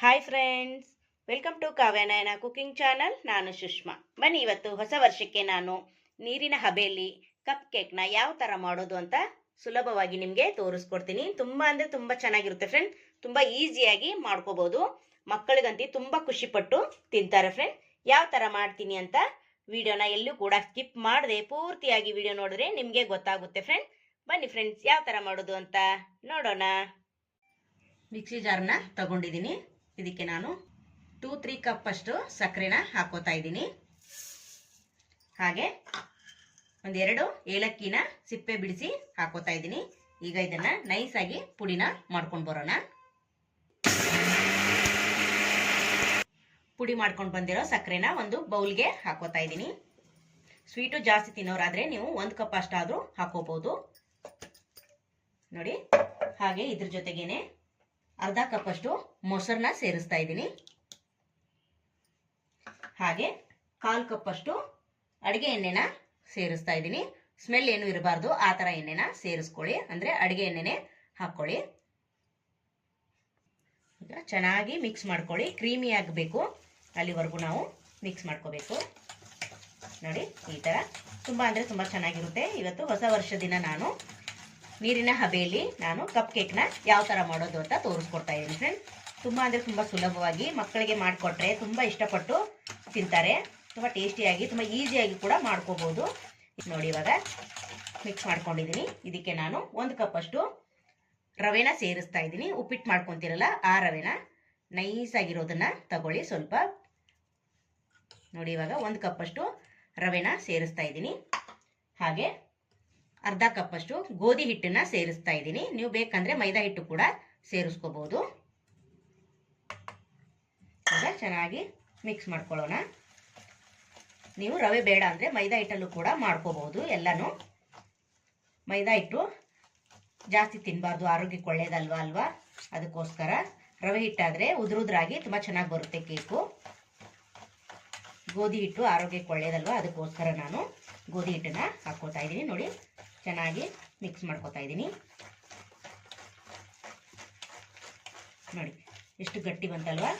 Hi friends, welcome to Kavyanayana cooking channel. ನಾನು ಸುಷ್ಮಾ. ಬನ್ನಿ, ಇವತ್ತು ಹೊಸ ವರ್ಷಕ್ಕೆ ನಾನು ನೀರಿನ ಹಬೆಯಲ್ಲಿ ಕಪ್ ಕೇಕ್ನ ಯಾವ ಥರ ಮಾಡೋದು ಅಂತ ಸುಲಭವಾಗಿ ನಿಮಗೆ ತೋರಿಸ್ಕೊಡ್ತೀನಿ. ತುಂಬ ಅಂದರೆ ತುಂಬ ಚೆನ್ನಾಗಿರುತ್ತೆ ಫ್ರೆಂಡ್. ತುಂಬ ಈಸಿಯಾಗಿ ಮಾಡ್ಕೋಬೋದು. ಮಕ್ಕಳಿಗಂತೂ ತುಂಬ ಖುಷಿಪಟ್ಟು ತಿಂತಾರೆ ಫ್ರೆಂಡ್. ಯಾವ ಥರ ಮಾಡ್ತೀನಿ ಅಂತ ವಿಡಿಯೋನ ಎಲ್ಲೂ ಕೂಡ ಸ್ಕಿಪ್ ಮಾಡದೆ ಪೂರ್ತಿಯಾಗಿ ವಿಡಿಯೋ ನೋಡಿದ್ರೆ ನಿಮಗೆ ಗೊತ್ತಾಗುತ್ತೆ ಫ್ರೆಂಡ್. ಬನ್ನಿ ಫ್ರೆಂಡ್ಸ್, ಯಾವ ಥರ ಮಾಡೋದು ಅಂತ ನೋಡೋಣ. ಮಿಕ್ಸಿ ಜಾರ್ನ ತಗೊಂಡಿದ್ದೀನಿ. ಇದಕ್ಕೆ ನಾನು 2-3 ಕಪ್ ಅಷ್ಟು ಸಕ್ಕರೆನ ಹಾಕೋತಾ ಇದ್ದೀನಿ. ಹಾಗೆ ಒಂದೆರಡು ಏಲಕ್ಕಿನ ಸಿಪ್ಪೆ ಬಿಡಿಸಿ ಹಾಕೋತಾ ಇದ್ದೀನಿ. ಈಗ ಇದನ್ನ ನೈಸ್ ಆಗಿ ಪುಡಿನ ಮಾಡ್ಕೊಂಡು ಬರೋಣ. ಪುಡಿ ಮಾಡ್ಕೊಂಡು ಬಂದಿರೋ ಸಕ್ಕರೆನ ಒಂದು ಬೌಲ್ಗೆ ಹಾಕೋತಾ ಇದ್ದೀನಿ. ಸ್ವೀಟು ಜಾಸ್ತಿ ತಿನ್ನೋರಾದ್ರೆ ನೀವು 1 ಕಪ್ ಅಷ್ಟಾದ್ರೂ ಹಾಕೋಬಹುದು ನೋಡಿ. ಹಾಗೆ ಇದ್ರ ಜೊತೆಗೇನೆ ಅರ್ಧ ಕಪ್ ಅಷ್ಟು ಮೊಸರನ್ನ ಸೇರಿಸ್ತಾ ಇದ್ದೀನಿ. ಹಾಗೆ 1/4 ಕಪ್ ಅಷ್ಟು ಅಡಿಗೆ ಎಣ್ಣೆನ ಸೇರಿಸ್ತಾ ಇದ್ದೀನಿ. ಸ್ಮೆಲ್ ಏನು ಇರಬಾರ್ದು, ಆ ಥರ ಎಣ್ಣೆನ ಸೇರಿಸ್ಕೊಳ್ಳಿ, ಅಂದ್ರೆ ಅಡಿಗೆ ಎಣ್ಣೆನೆ ಹಾಕೊಳ್ಳಿ. ಈಗ ಚೆನ್ನಾಗಿ ಮಿಕ್ಸ್ ಮಾಡ್ಕೊಳ್ಳಿ. ಕ್ರೀಮಿ ಆಗಬೇಕು, ಅಲ್ಲಿವರೆಗೂ ನಾವು ಮಿಕ್ಸ್ ಮಾಡ್ಕೋಬೇಕು ನೋಡಿ. ಈ ಥರ ತುಂಬ ಅಂದರೆ ತುಂಬ ಚೆನ್ನಾಗಿರುತ್ತೆ. ಇವತ್ತು ಹೊಸ ವರ್ಷ ದಿನ ನಾನು ನೀರಿನ ಹಬೆಯಲ್ಲಿ ನಾನು ಕಪ್ ಕೇಕ್ನ ಯಾವ ಥರ ಮಾಡೋದು ಅಂತ ತೋರಿಸ್ಕೊಡ್ತಾ ಇದ್ದೀನಿ ಫ್ರೆಂಡ್. ತುಂಬ ಅಂದರೆ ತುಂಬ ಸುಲಭವಾಗಿ ಮಕ್ಕಳಿಗೆ ಮಾಡಿಕೊಟ್ರೆ ತುಂಬ ಇಷ್ಟಪಟ್ಟು ತಿಂತಾರೆ. ತುಂಬ ಟೇಸ್ಟಿಯಾಗಿ ತುಂಬ ಈಸಿಯಾಗಿ ಕೂಡ ಮಾಡ್ಕೋಬೋದು ನೋಡಿ. ಇವಾಗ ಮಿಕ್ಸ್ ಮಾಡ್ಕೊಂಡಿದ್ದೀನಿ. ಇದಕ್ಕೆ ನಾನು 1 ಕಪ್ ಅಷ್ಟು ರವೆನ ಸೇರಿಸ್ತಾ ಇದ್ದೀನಿ. ಉಪ್ಪಿಟ್ಟು ಮಾಡ್ಕೊತೀರಲ್ಲ ಆ ರವೆನ ನೈಸ್ ಆಗಿರೋದನ್ನ ತಗೊಳ್ಳಿ ಸ್ವಲ್ಪ ನೋಡಿ. ಇವಾಗ 1 ಕಪ್ ಅಷ್ಟು ರವೆನ ಸೇರಿಸ್ತಾ ಇದ್ದೀನಿ. ಹಾಗೆ ಅರ್ಧ ಕಪ್ ಅಷ್ಟು ಗೋಧಿ ಹಿಟ್ಟನ್ನ ಸೇರಿಸ್ತಾ ಇದ್ದೀನಿ. ನೀವು ಬೇಕಂದ್ರೆ ಮೈದಾ ಹಿಟ್ಟು ಕೂಡ ಸೇರಿಸ್ಕೋಬಹುದು. ಈಗ ಚೆನ್ನಾಗಿ ಮಿಕ್ಸ್ ಮಾಡ್ಕೊಳ್ಳೋಣ. ನೀವು ರವೆ ಬೇಡ ಅಂದ್ರೆ ಮೈದಾ ಹಿಟ್ಟಲ್ಲೂ ಕೂಡ ಮಾಡ್ಕೋಬಹುದು ಎಲ್ಲಾನು. ಮೈದಾ ಹಿಟ್ಟು ಜಾಸ್ತಿ ತಿನ್ನಬಾರ್ದು, ಆರೋಗ್ಯಕ್ಕೆ ಒಳ್ಳೇದಲ್ವಾ ಅಲ್ವಾ, ಅದಕ್ಕೋಸ್ಕರ ರವೆ ಹಿಟ್ಟಾದ್ರೆ ಉದುರುದ್ರಾಗಿ ತುಂಬಾ ಚೆನ್ನಾಗಿ ಬರುತ್ತೆ ಕೇಕು. ಗೋಧಿ ಹಿಟ್ಟು ಆರೋಗ್ಯಕ್ಕೆ ಒಳ್ಳೇದಲ್ವಾ, ಅದಕ್ಕೋಸ್ಕರ ನಾನು ಗೋಧಿ ಹಿಟ್ಟನ್ನ ಹಾಕೋತಾ ಇದ್ದೀನಿ ನೋಡಿ. ಚೆನ್ನಾಗಿ ಮಿಕ್ಸ್ ಮಾಡ್ಕೋತಾ ಇದ್ದೀನಿ ನೋಡಿ. ಎಷ್ಟು ಗಟ್ಟಿ ಬಂತಲ್ವಾ.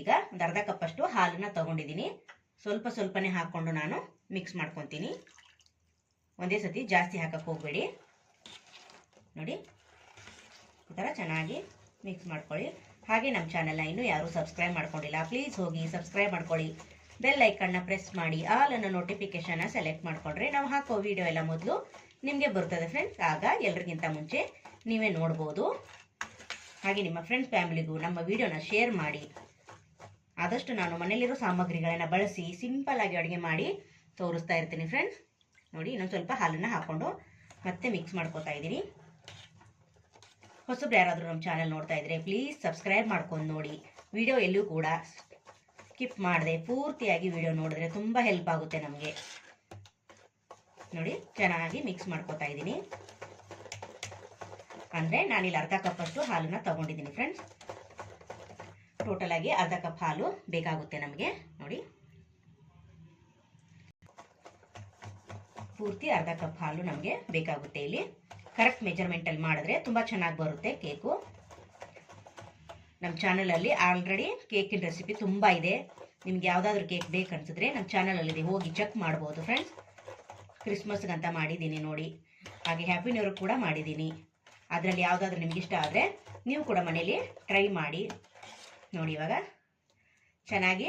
ಈಗ ಒಂದು ಅರ್ಧ ಕಪ್ ಅಷ್ಟು ಹಾಲನ್ನ ತಗೊಂಡಿದ್ದೀನಿ. ಸ್ವಲ್ಪ ಸ್ವಲ್ಪನೇ ಹಾಕೊಂಡು ನಾನು ಮಿಕ್ಸ್ ಮಾಡ್ಕೊತೀನಿ. ಒಂದೇ ಸತಿ ಜಾಸ್ತಿ ಹಾಕಕ್ಕೆ ಹೋಗಬೇಡಿ ನೋಡಿ. ಈ ಥರ ಚೆನ್ನಾಗಿ ಮಿಕ್ಸ್ ಮಾಡ್ಕೊಳ್ಳಿ. ಹಾಗೆ ನಮ್ಮ ಚಾನೆಲ್ನ ಇನ್ನೂ ಯಾರು ಸಬ್ಸ್ಕ್ರೈಬ್ ಮಾಡ್ಕೊಂಡಿಲ್ಲ, ಪ್ಲೀಸ್ ಹೋಗಿ ಸಬ್ಸ್ಕ್ರೈಬ್ ಮಾಡ್ಕೊಳ್ಳಿ. ಬೆಲ್ ಐಕನ್ನ ಪ್ರೆಸ್ ಮಾಡಿ ಆಲ್ ಅನ್ನೋ ನೋಟಿಫಿಕೇಶನ್ನ ಸೆಲೆಕ್ಟ್ ಮಾಡಿಕೊಂಡ್ರೆ ನಾವು ಹಾಕೋ ವಿಡಿಯೋ ಎಲ್ಲ ಮೊದಲು ನಿಮಗೆ ಬರ್ತದೆ ಫ್ರೆಂಡ್ಸ್. ಆಗ ಎಲ್ರಿಗಿಂತ ಮುಂಚೆ ನೀವೇ ನೋಡ್ಬೋದು. ಹಾಗೆ ನಿಮ್ಮ ಫ್ರೆಂಡ್ಸ್ ಫ್ಯಾಮಿಲಿಗೂ ನಮ್ಮ ವಿಡಿಯೋನ ಶೇರ್ ಮಾಡಿ. ಆದಷ್ಟು ನಾನು ಮನೆಯಲ್ಲಿರೋ ಸಾಮಗ್ರಿಗಳನ್ನು ಬಳಸಿ ಸಿಂಪಲ್ ಆಗಿ ಅಡುಗೆ ಮಾಡಿ ತೋರಿಸ್ತಾ ಇರ್ತೀನಿ ಫ್ರೆಂಡ್ಸ್ ನೋಡಿ. ಇನ್ನೊಂದು ಸ್ವಲ್ಪ ಹಾಲನ್ನು ಹಾಕೊಂಡು ಮತ್ತೆ ಮಿಕ್ಸ್ ಮಾಡ್ಕೋತಾ ಇದ್ದೀನಿ. ಹೊಸಬ್ರು ಯಾರಾದರೂ ನಮ್ಮ ಚಾನೆಲ್ ನೋಡ್ತಾ ಇದ್ರೆ ಪ್ಲೀಸ್ ಸಬ್ಸ್ಕ್ರೈಬ್ ಮಾಡ್ಕೊಂಡು ನೋಡಿ. ವಿಡಿಯೋ ಎಲ್ಲೂ ಕೂಡ ಸ್ಕಿಪ್ ಮಾಡದೆ ಪೂರ್ತಿಯಾಗಿ ವಿಡಿಯೋ ನೋಡಿದ್ರೆ ತುಂಬ ಹೆಲ್ಪ್ ಆಗುತ್ತೆ ನಮಗೆ ನೋಡಿ. ಚೆನ್ನಾಗಿ ಮಿಕ್ಸ್ ಮಾಡ್ಕೋತಾ ಇದ್ದೀನಿ. ಅಂದರೆ ನಾನಿಲ್ಲಿ ಅರ್ಧ ಕಪ್ ಅಷ್ಟು ಹಾಲನ್ನ ತಗೊಂಡಿದ್ದೀನಿ ಫ್ರೆಂಡ್ಸ್. ಟೋಟಲ್ ಆಗಿ ಅರ್ಧ ಕಪ್ ಹಾಲು ಬೇಕಾಗುತ್ತೆ ನಮಗೆ ನೋಡಿ. ಪೂರ್ತಿ ಅರ್ಧ ಕಪ್ ಹಾಲು ನಮಗೆ ಬೇಕಾಗುತ್ತೆ. ಇಲ್ಲಿ ಕರೆಕ್ಟ್ ಮೆಜರ್ಮೆಂಟಲ್ಲಿ ಮಾಡಿದ್ರೆ ತುಂಬ ಚೆನ್ನಾಗಿ ಬರುತ್ತೆ ಕೇಕು. ನಮ್ಮ ಚಾನಲಲ್ಲಿ ಆಲ್ರೆಡಿ ಕೇಕಿನ ರೆಸಿಪಿ ತುಂಬ ಇದೆ. ನಿಮ್ಗೆ ಯಾವುದಾದ್ರೂ ಕೇಕ್ ಬೇಕನ್ಸಿದ್ರೆ ನಮ್ಮ ಚಾನಲಲ್ಲಿದೆ, ಹೋಗಿ ಚೆಕ್ ಮಾಡ್ಬೋದು ಫ್ರೆಂಡ್ಸ್. ಕ್ರಿಸ್ಮಸ್ಗಂತ ಮಾಡಿದ್ದೀನಿ ನೋಡಿ. ಹಾಗೆ ಹ್ಯಾಪಿ ನ್ಯೂ ಇಯರ್ ಕೂಡ ಮಾಡಿದ್ದೀನಿ. ಅದರಲ್ಲಿ ಯಾವುದಾದ್ರೂ ನಿಮ್ಗೆ ಇಷ್ಟ ಆದರೆ ನೀವು ಕೂಡ ಮನೇಲಿ ಟ್ರೈ ಮಾಡಿ ನೋಡಿ. ಇವಾಗ ಚೆನ್ನಾಗಿ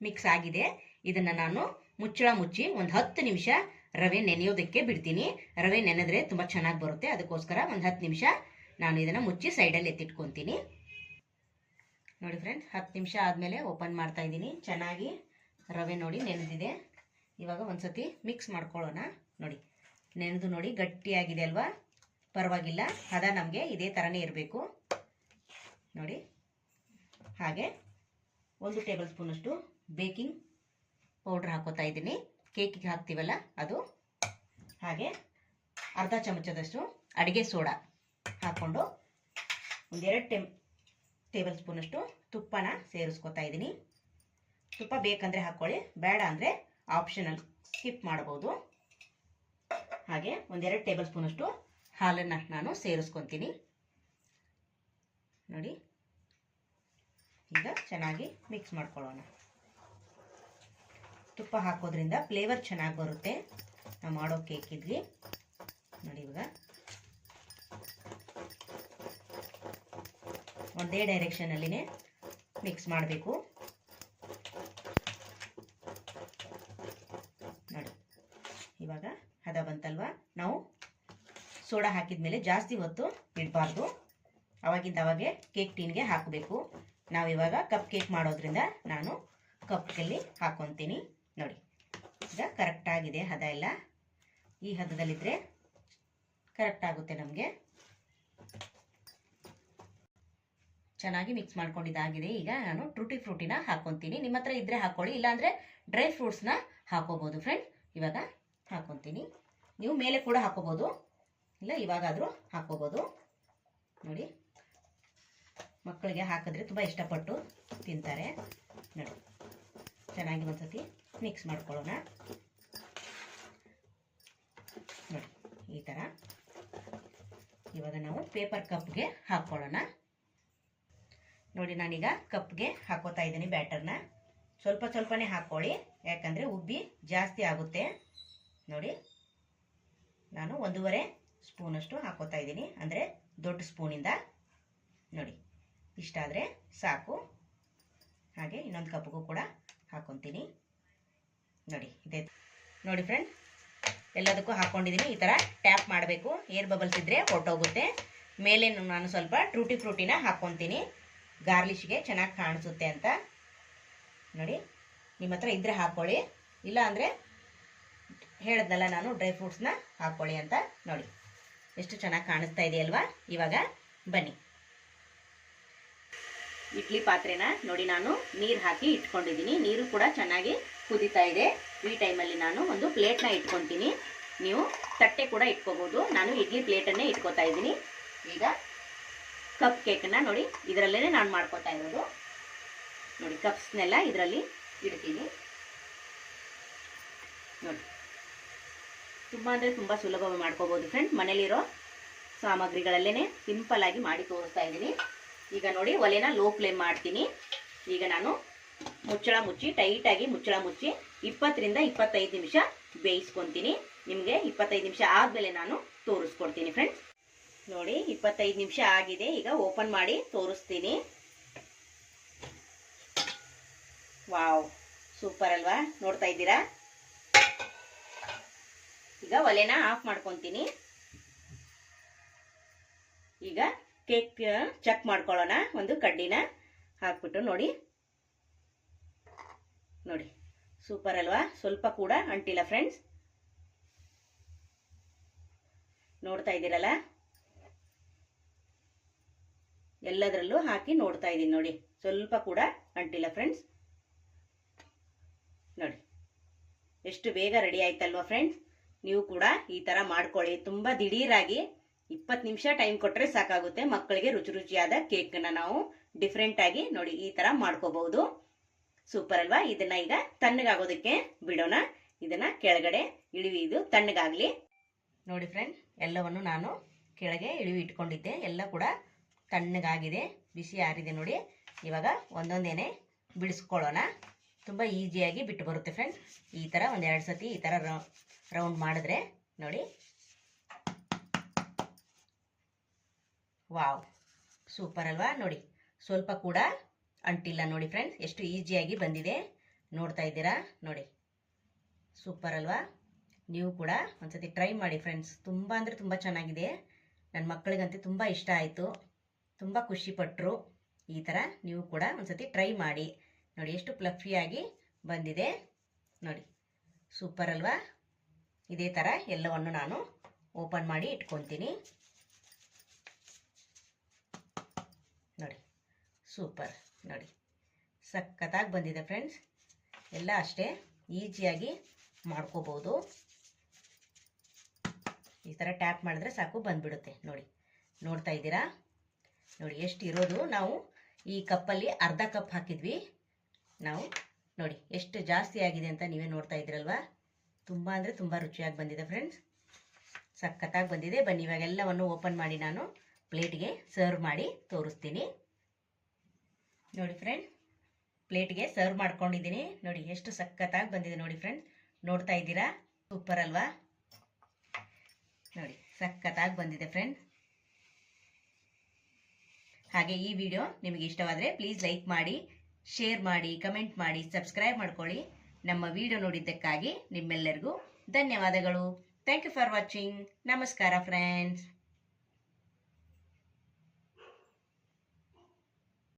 ಮಿಕ್ಸ್ ಆಗಿದೆ. ಇದನ್ನು ನಾನು ಮುಚ್ಚಳ ಮುಚ್ಚಿ ಒಂದು 10 ನಿಮಿಷ ರವೆ ನೆನೆಯೋದಕ್ಕೆ ಬಿಡ್ತೀನಿ. ರವೆ ನೆನೆದ್ರೆ ತುಂಬ ಚೆನ್ನಾಗಿ ಬರುತ್ತೆ, ಅದಕ್ಕೋಸ್ಕರ ಒಂದು 10 ನಿಮಿಷ ನಾನು ಇದನ್ನು ಮುಚ್ಚಿ ಸೈಡಲ್ಲಿ ಎತ್ತಿಟ್ಕೊತೀನಿ ನೋಡಿ ಫ್ರೆಂಡ್ಸ್. 10 ನಿಮಿಷ ಆದಮೇಲೆ ಓಪನ್ ಮಾಡ್ತಾ ಇದ್ದೀನಿ. ಚೆನ್ನಾಗಿ ರವೆ ನೋಡಿ ನೆನೆದಿದೆ. ಇವಾಗ ಒಂದ್ಸತಿ ಮಿಕ್ಸ್ ಮಾಡ್ಕೊಳ್ಳೋಣ ನೋಡಿ. ನೆನೆದು ನೋಡಿ ಗಟ್ಟಿಯಾಗಿದೆ ಅಲ್ವಾ, ಪರವಾಗಿಲ್ಲ. ಹದ ನಮಗೆ ಇದೇ ಥರನೇ ಇರಬೇಕು ನೋಡಿ. ಹಾಗೆ 1 ಟೇಬಲ್ ಸ್ಪೂನ್ ಅಷ್ಟು ಬೇಕಿಂಗ್ ಪೌಡ್ರ್ ಹಾಕೋತಾ ಇದ್ದೀನಿ, ಕೇಕಿಗೆ ಹಾಕ್ತೀವಲ್ಲ ಅದು. ಹಾಗೆ ಅರ್ಧ ಚಮಚದಷ್ಟು ಅಡುಗೆ ಸೋಡಾ ಹಾಕ್ಕೊಂಡು 1-2 ಟೇಬಲ್ ಸ್ಪೂನ್ ಅಷ್ಟು ತುಪ್ಪನ ಸೇರಿಸ್ಕೊತಾ ಇದ್ದೀನಿ. ತುಪ್ಪ ಬೇಕಂದ್ರೆ ಹಾಕ್ಕೊಳ್ಳಿ, ಬೇಡ ಅಂದರೆ ಆಪ್ಷನಲ್ ಸ್ಕಿಪ್ ಮಾಡ್ಬೋದು. ಹಾಗೆ 1-2 ಟೇಬಲ್ ಸ್ಪೂನ್ ಅಷ್ಟು ಹಾಲನ್ನು ನಾನು ಸೇರಿಸ್ಕೊತೀನಿ ನೋಡಿ. ಈಗ ಚೆನ್ನಾಗಿ ಮಿಕ್ಸ್ ಮಾಡ್ಕೊಳ್ಳೋಣ. ತುಪ್ಪ ಹಾಕೋದ್ರಿಂದ ಫ್ಲೇವರ್ ಚೆನ್ನಾಗಿ ಬರುತ್ತೆ ನಾವು ಮಾಡೋ ಕೇಕಿದ್ವಿ. ನೋಡಿ ಇವಾಗ ಒಂದೇ ಡೈರೆಕ್ಷನಲ್ಲಿನೇ ಮಿಕ್ಸ್ ಮಾಡಬೇಕು. ನೋಡಿ ಇವಾಗ ಹದ ಬಂತಲ್ವಾ. ನಾವು ಸೋಡಾ ಹಾಕಿದ್ಮೇಲೆ ಜಾಸ್ತಿ ಹೊತ್ತು ಇಡಬಾರ್ದು, ಅವಾಗಿಂದ ಅವಾಗೆ ಕೇಕ್ ಟೀನ್ಗೆ ಹಾಕಬೇಕು. ನಾವು ಇವಾಗ ಕಪ್ ಕೇಕ್ ಮಾಡೋದ್ರಿಂದ ನಾನು ಕಪ್ನಲ್ಲಿ ಹಾಕೊತೀನಿ. ನೋಡಿ ಈಗ ಕರೆಕ್ಟಾಗಿದೆ ಹದ ಎಲ್ಲ. ಈ ಹದದಲ್ಲಿದ್ದರೆ ಕರೆಕ್ಟ್ ಆಗುತ್ತೆ ನಮಗೆ. ಚೆನ್ನಾಗಿ ಮಿಕ್ಸ್ ಮಾಡ್ಕೊಂಡಿದ್ದಾಗಿದೆ. ಈಗ ನಾನು ಟೂಟಿ ಫ್ರೂಟಿನ ಹಾಕೊತೀನಿ. ನಿಮ್ಮ ಹತ್ರ ಇದ್ದರೆ ಹಾಕ್ಕೊಳ್ಳಿ, ಇಲ್ಲಾಂದರೆ ಡ್ರೈ ಫ್ರೂಟ್ಸ್ನ ಹಾಕೋಬೋದು ಫ್ರೆಂಡ್ಸ್. ಇವಾಗ ಹಾಕೊತೀನಿ. ನೀವು ಮೇಲೆ ಕೂಡ ಹಾಕೋಬೋದು, ಇಲ್ಲ ಇವಾಗಾದರೂ ಹಾಕೋಬೋದು. ನೋಡಿ ಮಕ್ಕಳಿಗೆ ಹಾಕಿದ್ರೆ ತುಂಬ ಇಷ್ಟಪಟ್ಟು ತಿಂತಾರೆ. ನೋಡಿ ಚೆನ್ನಾಗಿ ಒಂದ್ಸತಿ ಮಿಕ್ಸ್ ಮಾಡ್ಕೊಳ್ಳೋಣ. ನೋಡಿ ಈ ಥರ. ಇವಾಗ ನಾವು ಪೇಪರ್ ಕಪ್ಗೆ ಹಾಕ್ಕೊಳ್ಳೋಣ. ನೋಡಿ ನಾನೀಗ ಕಪ್ಗೆ ಹಾಕೋತಾ ಇದ್ದೀನಿ ಬ್ಯಾಟರ್ನ. ಸ್ವಲ್ಪ ಸ್ವಲ್ಪನೇ ಹಾಕ್ಕೊಳ್ಳಿ, ಯಾಕಂದರೆ ಉಬ್ಬಿ ಜಾಸ್ತಿ ಆಗುತ್ತೆ. ನೋಡಿ ನಾನು 1.5 ಸ್ಪೂನಷ್ಟು ಹಾಕೋತಾ ಇದ್ದೀನಿ, ಅಂದರೆ ದೊಡ್ಡ ಸ್ಪೂನಿಂದ. ನೋಡಿ ಇಷ್ಟಾದರೆ ಸಾಕು. ಹಾಗೆ ಇನ್ನೊಂದು ಕಪ್ಗೂ ಕೂಡ ಹಾಕೊತೀನಿ. ನೋಡಿ ಇದೆ. ನೋಡಿ ಫ್ರೆಂಡ್, ಎಲ್ಲದಕ್ಕೂ ಹಾಕ್ಕೊಂಡಿದ್ದೀನಿ. ಈ ಥರ ಟ್ಯಾಪ್ ಮಾಡಬೇಕು, ಏರ್ ಬಬಲ್ಸ್ ಇದ್ದರೆ ಹೊರಟೋಗುತ್ತೆ. ಮೇಲೆ ನಾನು ಸ್ವಲ್ಪ ಟೂಟಿ ಫ್ರೂಟಿನ ಹಾಕ್ಕೊತೀನಿ, ಗಾರ್ಲಿಷ್ಗೆ ಚೆನ್ನಾಗಿ ಕಾಣಿಸುತ್ತೆ ಅಂತ. ನೋಡಿ ನಿಮ್ಮ ಹತ್ರ ಇದ್ದರೆ ಹಾಕ್ಕೊಳ್ಳಿ, ಇಲ್ಲ ಅಂದರೆ ಹೇಳಿದ್ನಲ್ಲ ನಾನು ಡ್ರೈ ಫ್ರೂಟ್ಸ್ನ ಹಾಕ್ಕೊಳ್ಳಿ ಅಂತ. ನೋಡಿ ಎಷ್ಟು ಚೆನ್ನಾಗಿ ಕಾಣಿಸ್ತಾ ಇದೆಯಲ್ವಾ. ಇವಾಗ ಬನ್ನಿ, ಇಡ್ಲಿ ಪಾತ್ರೆನ ನೋಡಿ ನಾನು ನೀರು ಹಾಕಿ ಇಟ್ಕೊಂಡಿದ್ದೀನಿ. ನೀರು ಕೂಡ ಚೆನ್ನಾಗಿ ಕುದೀತಾ ಇದೆ. ಈ ಟೈಮಲ್ಲಿ ನಾನು ಒಂದು ಪ್ಲೇಟ್ನ ಇಟ್ಕೊತೀನಿ. ನೀವು ತಟ್ಟೆ ಕೂಡ ಇಟ್ಕೋಬೋದು. ನಾನು ಇಡ್ಲಿ ಪ್ಲೇಟನ್ನೇ ಇಟ್ಕೋತಾ ಇದ್ದೀನಿ. ಈಗ ಕಪ್ ಕೇಕನ್ನು ನೋಡಿ ಇದರಲ್ಲೇ ನಾನು ಮಾಡ್ಕೋತಾ ಇರೋದು. ನೋಡಿ ಕಪ್ಸ್ನೆಲ್ಲ ಇದರಲ್ಲಿ ಇಡ್ತೀನಿ. ನೋಡಿ ತುಂಬ ಅಂದರೆ ತುಂಬ ಸುಲಭವಾಗಿ ಮಾಡ್ಕೋಬೋದು ಫ್ರೆಂಡ್. ಮನೇಲಿರೋ ಸಾಮಗ್ರಿಗಳಲ್ಲೇ ಸಿಂಪಲ್ ಆಗಿ ಮಾಡಿ ತೋರಿಸ್ತಾ ಇದ್ದೀನಿ. ಈಗ ನೋಡಿ ಒಲೆನ ಲೋ ಫ್ಲೇಮ್ ಮಾಡ್ತೀನಿ. ಈಗ ನಾನು ಮುಚ್ಚಳ ಮುಚ್ಚಿ ಟೈಟಾಗಿ ಮುಚ್ಚಳ ಮುಚ್ಚಿ 20 ರಿಂದ 25 ನಿಮಿಷ ಬೇಯಿಸ್ಕೊತೀನಿ. ನಿಮಗೆ 25 ನಿಮಿಷ ಆದಮೇಲೆ ನಾನು ತೋರಿಸ್ಕೊಡ್ತೀನಿ ಫ್ರೆಂಡ್ಸ್. ನೋಡಿ 25 ನಿಮಿಷ ಆಗಿದೆ. ಈಗ ಓಪನ್ ಮಾಡಿ ತೋರಿಸ್ತೀನಿ. ವಾವ್, ಸೂಪರ್ ಅಲ್ವಾ, ನೋಡ್ತಾ ಇದ್ದೀರಾ. ಈಗ ಒಲೆನ ಆಫ್ ಮಾಡ್ಕೊತೀನಿ. ಈಗ ಕೇಕ್ ಚೆಕ್ ಮಾಡ್ಕೊಳ್ಳೋಣ. ಒಂದು ಕಡ್ಡಿನ ಹಾಕ್ಬಿಟ್ಟು ನೋಡಿ. ನೋಡಿ ಸೂಪರ್ ಅಲ್ವಾ, ಸ್ವಲ್ಪ ಕೂಡ ಅಂಟಿಲ್ಲ ಫ್ರೆಂಡ್ಸ್. ನೋಡ್ತಾ ಇದ್ದೀರಲ್ಲ, ಎಲ್ಲದರಲ್ಲೂ ಹಾಕಿ ನೋಡ್ತಾ ಇದ್ದೀನಿ. ನೋಡಿ ಸ್ವಲ್ಪ ಕೂಡ ಅಂಟಿಲ್ಲ ಫ್ರೆಂಡ್ಸ್. ನೋಡಿ ಎಷ್ಟು ಬೇಗ ರೆಡಿ ಆಯ್ತಲ್ವಾ ಫ್ರೆಂಡ್ಸ್. ನೀವು ಕೂಡ ಈ ಥರ ಮಾಡ್ಕೊಳ್ಳಿ. ತುಂಬ ದಿಢೀರಾಗಿ 20 ನಿಮಿಷ ಟೈಮ್ ಕೊಟ್ಟರೆ ಸಾಕಾಗುತ್ತೆ. ಮಕ್ಕಳಿಗೆ ರುಚಿ ರುಚಿಯಾದ ಕೇಕನ್ನು ನಾವು ಡಿಫ್ರೆಂಟ್ ಆಗಿ ನೋಡಿ ಈ ಥರ ಮಾಡ್ಕೋಬಹುದು. ಸೂಪರ್ ಅಲ್ವಾ. ಇದನ್ನ ಈಗ ತಣ್ಣಗಾಗೋದಕ್ಕೆ ಬಿಡೋಣ. ಇದನ್ನ ಕೆಳಗಡೆ ಇಳಿವಿ, ಇದು ತಣ್ಣಗಾಗಲಿ. ನೋಡಿ ಫ್ರೆಂಡ್, ಎಲ್ಲವನ್ನು ನಾನು ಕೆಳಗೆ ಇಳಿವಿ ಇಟ್ಕೊಂಡಿದ್ದೆ, ಎಲ್ಲ ಕೂಡ ತಣ್ಣಗಾಗಿದೆ, ಬಿಸಿ ಆರಿದೆ. ನೋಡಿ ಇವಾಗ ಒಂದೊಂದೇನೆ ಬಿಡಿಸ್ಕೊಳ್ಳೋಣ. ತುಂಬ ಈಸಿಯಾಗಿ ಬಿಟ್ಟು ಬರುತ್ತೆ ಫ್ರೆಂಡ್ಸ್. ಈ ಥರ ಒಂದು 2 ಸತಿ ಈ ಥರ ರೌಂಡ್ ಮಾಡಿದ್ರೆ ನೋಡಿ. ವಾವ್, ಸೂಪರ್ ಅಲ್ವಾ. ನೋಡಿ ಸ್ವಲ್ಪ ಕೂಡ ಅಂಟಿಲ್ಲ ನೋಡಿ ಫ್ರೆಂಡ್ಸ್, ಎಷ್ಟು ಈಸಿಯಾಗಿ ಬಂದಿದೆ. ನೋಡ್ತಾ ಇದ್ದೀರಾ, ನೋಡಿ ಸೂಪರ್ ಅಲ್ವಾ. ನೀವು ಕೂಡ ಒಂದ್ಸತಿ ಟ್ರೈ ಮಾಡಿ ಫ್ರೆಂಡ್ಸ್. ತುಂಬ ಅಂದರೆ ತುಂಬ ಚೆನ್ನಾಗಿದೆ. ನನ್ನ ಮಕ್ಕಳಿಗಂತೂ ತುಂಬ ಇಷ್ಟ ಆಯಿತು, ತುಂಬ ಖುಷಿಪಟ್ಟರು. ಈ ಥರ ನೀವು ಕೂಡ ಒಂದ್ಸತಿ ಟ್ರೈ ಮಾಡಿ. ನೋಡಿ ಎಷ್ಟು ಫ್ಲಫಿಯಾಗಿ ಬಂದಿದೆ. ನೋಡಿ ಸೂಪರ್ ಅಲ್ವಾ. ಇದೇ ಥರ ಎಲ್ಲವನ್ನು ನಾನು ಓಪನ್ ಮಾಡಿ ಇಟ್ಕೊತೀನಿ. ನೋಡಿ ಸೂಪರ್, ನೋಡಿ ಸಖತ್ತಾಗಿ ಬಂದಿದೆ ಫ್ರೆಂಡ್ಸ್. ಎಲ್ಲ ಅಷ್ಟೇ ಈಸಿಯಾಗಿ ಮಾಡ್ಕೋಬೋದು. ಈ ಥರ ಟ್ಯಾಪ್ ಮಾಡಿದ್ರೆ ಸಾಕು ಬಂದ್ಬಿಡುತ್ತೆ. ನೋಡಿ ನೋಡ್ತಾ ಇದ್ದೀರಾ, ನೋಡಿ ಎಷ್ಟು ಇರೋದು. ನಾವು ಈ ಕಪ್ಪಲ್ಲಿ ಅರ್ಧ ಕಪ್ ಹಾಕಿದ್ವಿ ನಾವು. ನೋಡಿ ಎಷ್ಟು ಜಾಸ್ತಿ ಆಗಿದೆ ಅಂತ ನೀವೇ ನೋಡ್ತಾ ಇದ್ದೀರಲ್ವಾ. ತುಂಬ ಅಂದರೆ ತುಂಬ ರುಚಿಯಾಗಿ ಬಂದಿದೆ ಫ್ರೆಂಡ್ಸ್, ಸಖತ್ತಾಗಿ ಬಂದಿದೆ. ಬನ್ನಿ ಇವಾಗ ಎಲ್ಲವನ್ನು ಓಪನ್ ಮಾಡಿ ನಾನು ಪ್ಲೇಟ್ಗೆ ಸರ್ವ್ ಮಾಡಿ ತೋರಿಸ್ತೀನಿ. ನೋಡಿ ಫ್ರೆಂಡ್, ಪ್ಲೇಟ್ಗೆ ಸರ್ವ್ ಮಾಡ್ಕೊಂಡಿದ್ದೀನಿ. ನೋಡಿ ಎಷ್ಟು ಸಖತ್ತಾಗಿ ಬಂದಿದೆ ನೋಡಿ ಫ್ರೆಂಡ್, ನೋಡ್ತಾ ಇದ್ದೀರಾ? ಸೂಪರ್ ಅಲ್ವಾ? ನೋಡಿ ಸಖತ್ತಾಗಿ ಬಂದಿದೆ ಫ್ರೆಂಡ್. ಹಾಗೆ ಈ ವಿಡಿಯೋ ನಿಮಗೆ ಇಷ್ಟವಾದರೆ ಪ್ಲೀಸ್ ಲೈಕ್ ಮಾಡಿ, ಶೇರ್ ಮಾಡಿ, ಕಮೆಂಟ್ ಮಾಡಿ, ಸಬ್ಸ್ಕ್ರೈಬ್ ಮಾಡ್ಕೊಳ್ಳಿ. ನಮ್ಮ ವಿಡಿಯೋ ನೋಡಿದ್ದಕ್ಕಾಗಿ ನಿಮ್ಮೆಲ್ಲರಿಗೂ ಧನ್ಯವಾದಗಳು. Thank you for watching. ನಮಸ್ಕಾರ ಫ್ರೆಂಡ್ಸ್.